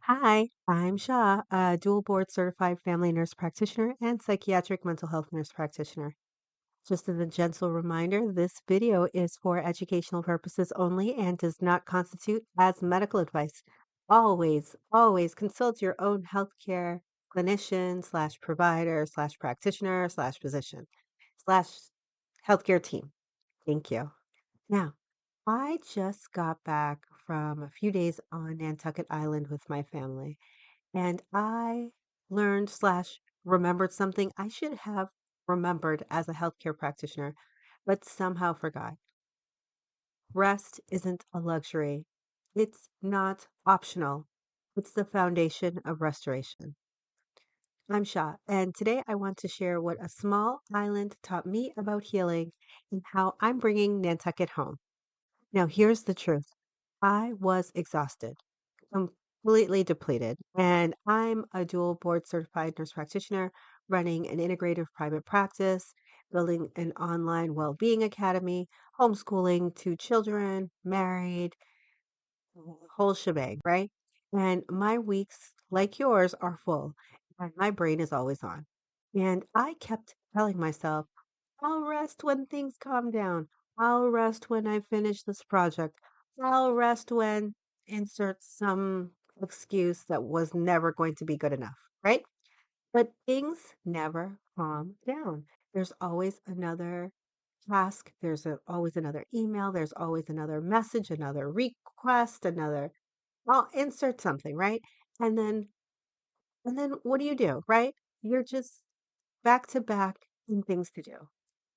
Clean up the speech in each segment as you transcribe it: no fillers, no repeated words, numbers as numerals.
Hi, I'm Shah, a dual board certified family nurse practitioner and psychiatric mental health nurse practitioner. Just as a gentle reminder, this video is for educational purposes only and does not constitute as medical advice. Always consult your own healthcare clinician slash provider slash practitioner slash physician slash healthcare team. Thank you. Now, I just got back from a few days on Nantucket Island with my family. And I learned slash remembered something I should have remembered as a healthcare practitioner, but somehow forgot. Rest isn't a luxury. It's not optional. It's the foundation of restoration. I'm Shah, and today I want to share what a small island taught me about healing and how I'm bringing Nantucket home. Now, here's the truth. I was exhausted, completely depleted, and I'm a dual board certified nurse practitioner running an integrative private practice, building an online well-being academy, homeschooling two children, married, whole shebang, right? And my weeks, like yours, are full, and my brain is always on. And I kept telling myself, I'll rest when things calm down. I'll rest when I finish this project. I'll rest when insert some excuse that was never going to be good enough, right? But things never calm down. There's always another task. Always another email. There's always another message, another request, another, I'll insert something, right? And then, and then what do, right? You're just back to back and things to do.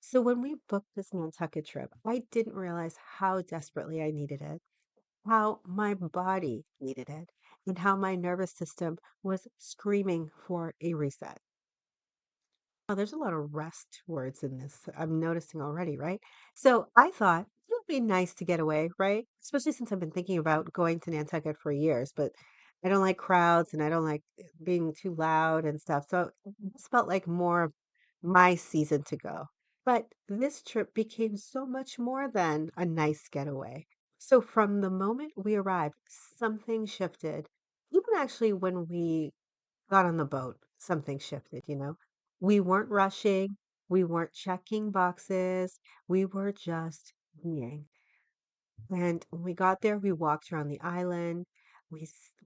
So when we booked this Nantucket trip, I didn't realize how desperately I needed it, how my body needed it, and how my nervous system was screaming for a reset. Oh, there's a lot of rest words in this. I'm noticing already, right? So I thought it would be nice to get away, right? Especially since I've been thinking about going to Nantucket for years, but I don't like crowds and I don't like being too loud and stuff. So this felt like more of my season to go. But this trip became so much more than a nice getaway. So from the moment we arrived, something shifted. Even actually when we got on the boat, something shifted. We weren't rushing, we weren't checking boxes, we were just being. And when we got there, we walked around the island.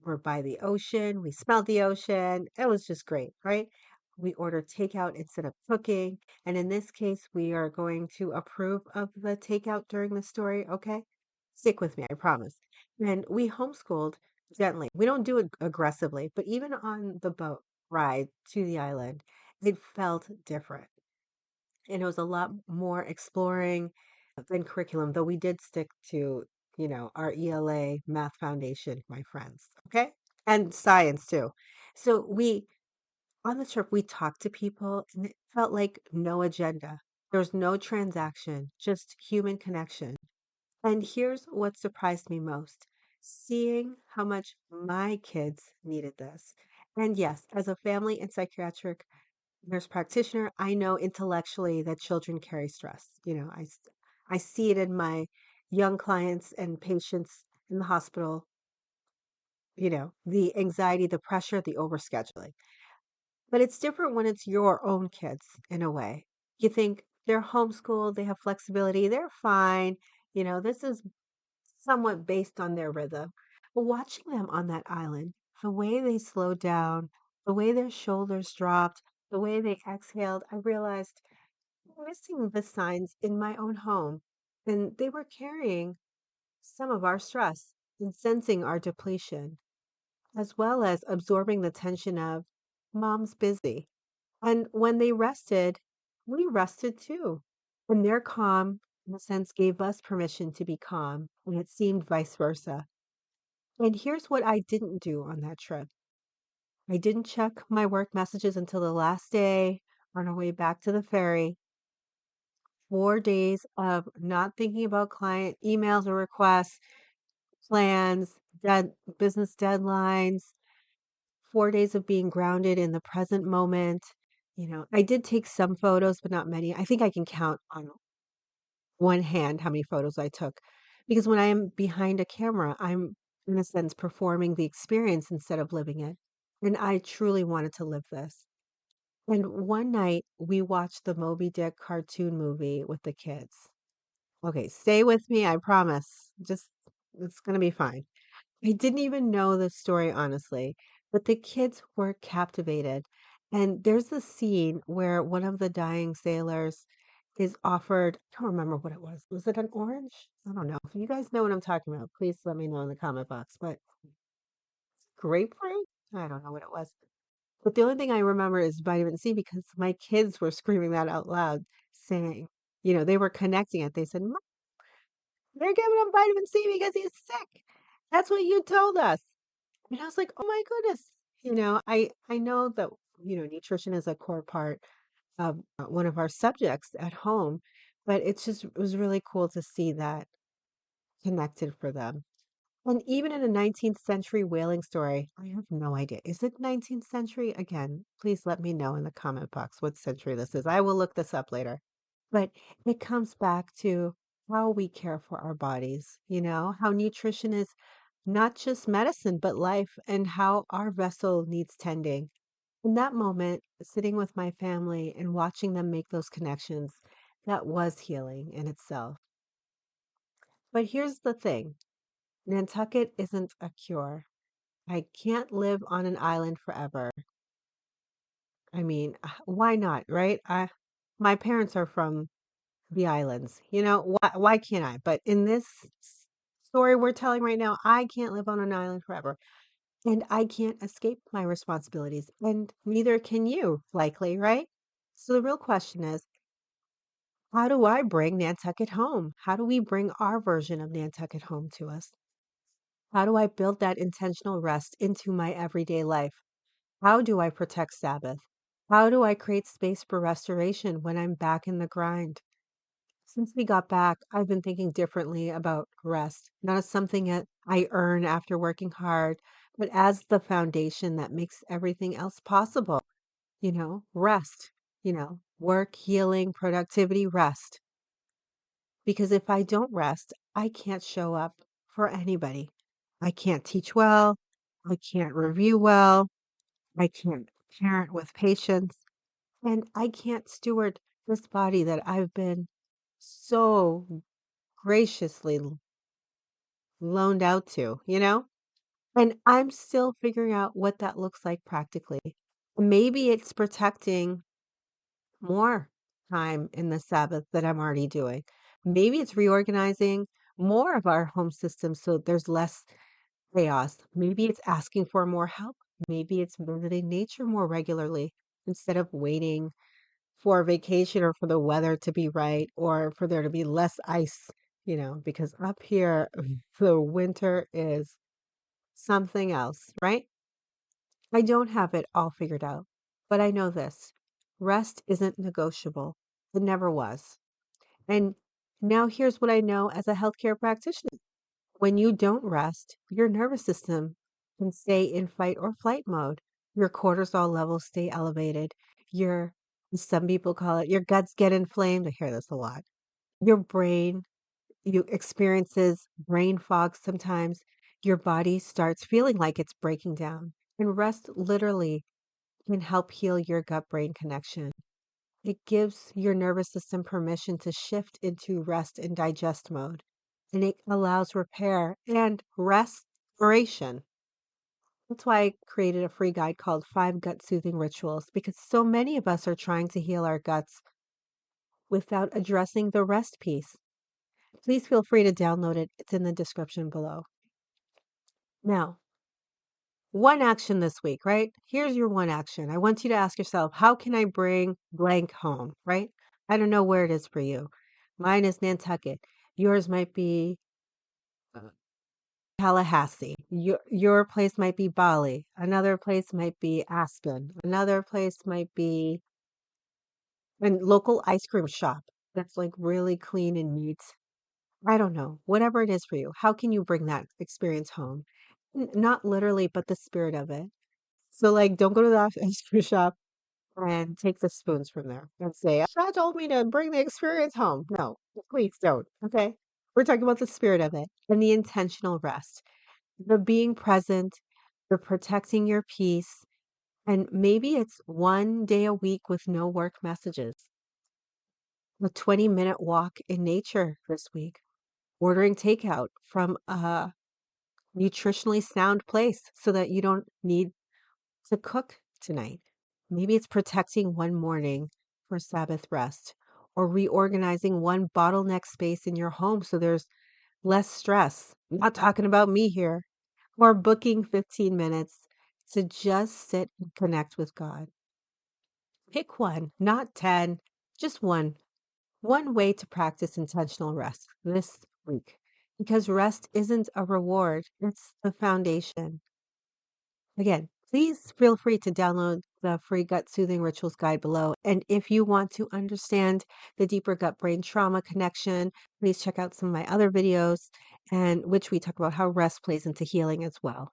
Were by the ocean. We smelled the ocean. It was just great, right? We ordered takeout instead of cooking. And in this case, we are going to approve of the takeout during the story. Okay. Stick with me, I promise. And we homeschooled gently. We don't do it aggressively, but even on the boat ride to the island, it felt different. And it was a lot more exploring than curriculum, though we did stick to our ELA math foundation, my friends. Okay. And science too. So on the trip, we talked to people and it felt like no agenda. There was no transaction, just human connection. And here's what surprised me most seeing how much my kids needed this. And yes, as a family and psychiatric nurse practitioner, I know intellectually that children carry stress. I see it in my young clients and patients in the hospital, the anxiety, the pressure, the overscheduling. But it's different when it's your own kids in a way. You think they're homeschooled, they have flexibility, they're fine. This is somewhat based on their rhythm. But watching them on that island, the way they slowed down, the way their shoulders dropped, the way they exhaled, I realized I'm missing the signs in my own home. And they were carrying some of our stress and sensing our depletion, as well as absorbing the tension of mom's busy. And when they rested, we rested too. And their calm, in a sense, gave us permission to be calm. And it seemed vice versa. And here's what I didn't do on that trip. I didn't check my work messages until the last day on our way back to the ferry. 4 days of not thinking about client emails or requests, plans, business deadlines, 4 days of being grounded in the present moment. I did take some photos, but not many. I think I can count on one hand how many photos I took because when I am behind a camera, I'm in a sense, performing the experience instead of living it. And I truly wanted to live this. And one night we watched the Moby Dick cartoon movie with the kids. Okay, stay with me, I promise. Just, it's going to be fine. I didn't even know the story, honestly, but the kids were captivated. And there's a scene where one of the dying sailors is offered, I don't remember what it was. Was it an orange? I don't know. If you guys know what I'm talking about, please let me know in the comment box. But grapefruit? I don't know what it was. But the only thing I remember is vitamin C because my kids were screaming that out loud, saying, they were connecting it. They said, "Mom, they're giving him vitamin C because he's sick. That's what you told us." And I was like, "Oh my goodness." I know that, nutrition is a core part of one of our subjects at home, but it was really cool to see that connected for them. And even in a 19th century whaling story, I have no idea. Is it 19th century? Again, please let me know in the comment box what century this is. I will look this up later. But it comes back to how we care for our bodies, how nutrition is not just medicine, but life, and how our vessel needs tending. In that moment, sitting with my family and watching them make those connections, that was healing in itself. But here's the thing. Nantucket isn't a cure. I can't live on an island forever. I mean, why not, right? My parents are from the islands. Why can't I? But in this story we're telling right now, I can't live on an island forever. And I can't escape my responsibilities. And neither can you, likely, right? So the real question is, how do I bring Nantucket home? How do we bring our version of Nantucket home to us? How do I build that intentional rest into my everyday life? How do I protect Sabbath? How do I create space for restoration when I'm back in the grind? Since we got back, I've been thinking differently about rest, not as something that I earn after working hard, but as the foundation that makes everything else possible. Rest, work, healing, productivity, rest. Because if I don't rest, I can't show up for anybody. I can't teach well. I can't review well. I can't parent with patience. And I can't steward this body that I've been so graciously loaned out to? And I'm still figuring out what that looks like practically. Maybe it's protecting more time in the Sabbath that I'm already doing. Maybe it's reorganizing more of our home system so there's less chaos. Maybe it's asking for more help. Maybe it's visiting nature more regularly instead of waiting for a vacation or for the weather to be right or for there to be less ice, because up here, the winter is something else, right? I don't have it all figured out, but I know this: rest isn't negotiable. It never was. And now here's what I know as a healthcare practitioner. When you don't rest, your nervous system can stay in fight or flight mode. Your cortisol levels stay elevated. Your, some people call it, your guts get inflamed. I hear this a lot. Your brain, you experiences brain fog sometimes. Your body starts feeling like it's breaking down. And rest literally can help heal your gut brain connection. It gives your nervous system permission to shift into rest and digest mode, and it allows repair and restoration. That's why I created a free guide called 5 Gut Soothing Rituals, because so many of us are trying to heal our guts without addressing the rest piece. Please feel free to download it. It's in the description below. Now, one action this week, right? Here's your one action. I want you to ask yourself, how can I bring blank home, right? I don't know where it is for you. Mine is Nantucket. Yours might be uh, Tallahassee. Your place might be Bali. Another place might be Aspen. Another place might be a local ice cream shop that's like really clean and neat. I don't know. Whatever it is for you, how can you bring that experience home? Not literally, but the spirit of it. So, like, don't go to the ice cream shop and take the spoons from there and say, "Dad told me to bring the experience home." No, please don't. Okay. We're talking about the spirit of it and the intentional rest. The being present, the protecting your peace, and maybe it's 1 day a week with no work messages, a 20-minute walk in nature this week, ordering takeout from a nutritionally sound place so that you don't need to cook tonight. Maybe it's protecting one morning for Sabbath rest or reorganizing one bottleneck space in your home so there's less stress. I'm not talking about me here. Or booking 15 minutes to just sit and connect with God. Pick one, not 10, just one. One way to practice intentional rest this week. Because rest isn't a reward, it's the foundation. Again, please feel free to download the free gut soothing rituals guide below. And if you want to understand the deeper gut brain trauma connection, please check out some of my other videos and which we talk about how rest plays into healing as well.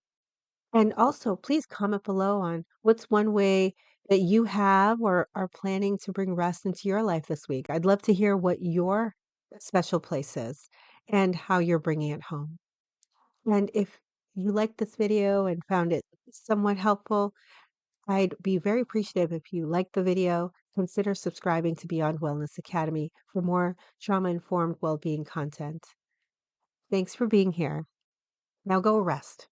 And also, please comment below on what's one way that you have or are planning to bring rest into your life this week. I'd love to hear what your special place is and how you're bringing it home. And if you liked this video and found it somewhat helpful, I'd be very appreciative if you liked the video. Consider subscribing to Beyond Wellness Academy for more trauma-informed well-being content. Thanks for being here. Now go rest.